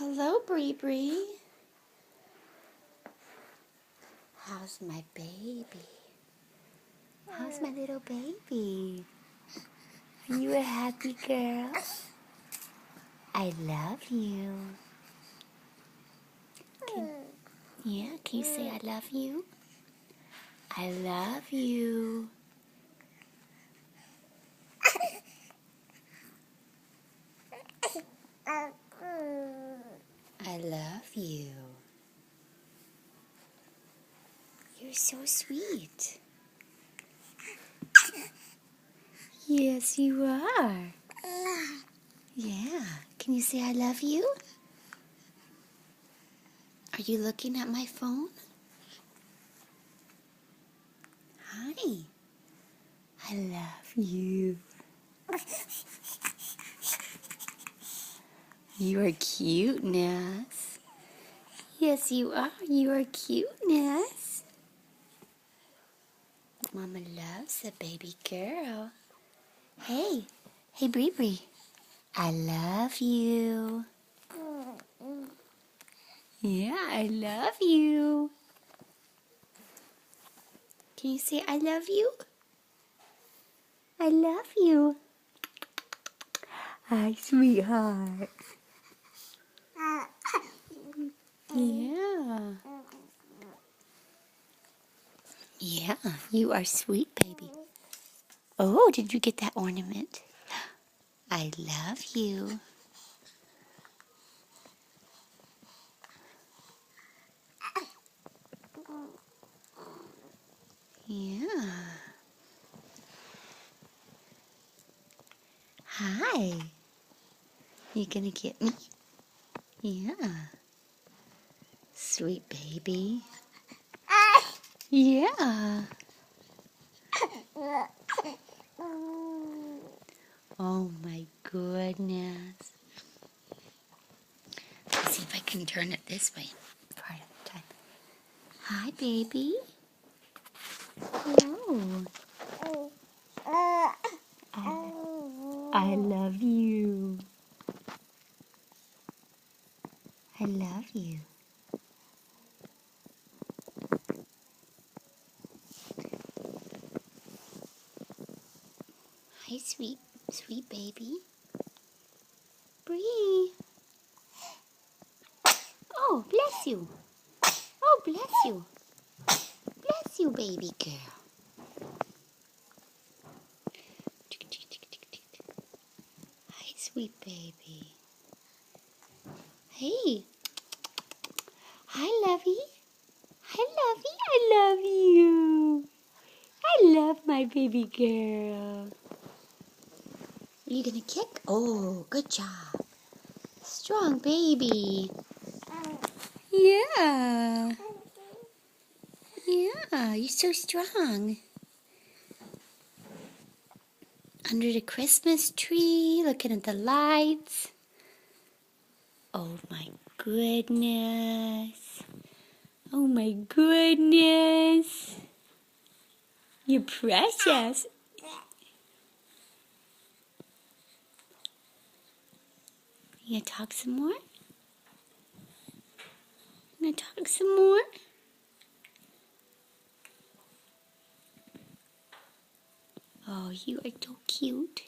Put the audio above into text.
Hello, Bree Bree. How's my baby? How's my little baby? Are you a happy girl? I love you. Can you say I love you? I love you. I love you. You're so sweet. Yes, you are. Yeah. Can you say I love you? Are you looking at my phone? Hi. I love you. You are cuteness. Yes, you are. You are cuteness. Mama loves a baby girl. Hey. Hey, Bree Bree. I love you. Yeah, I love you. Can you say I love you? I love you. Hi, sweetheart. Yeah. Yeah, you are sweet, baby. Oh, did you get that ornament? I love you. Yeah. Hi. You gonna get me? Yeah. Sweet baby. Yeah. Oh my goodness. Let's see if I can turn it this way part of the time. Hi, baby. Hello. I love you. I love you. Hi, sweet baby. Bree. Oh, bless you. Oh, bless you. Bless you, baby girl. Hi, sweet baby. Hey. Hi, Lovey. Hi, Lovey. I love you. I love my baby girl. Are you gonna kick? Oh, good job. Strong baby. Yeah. Yeah, you're so strong. Under the Christmas tree, looking at the lights. Oh my goodness. Oh my goodness. You're precious. You gonna talk some more? You gonna talk some more? Oh, you are so cute.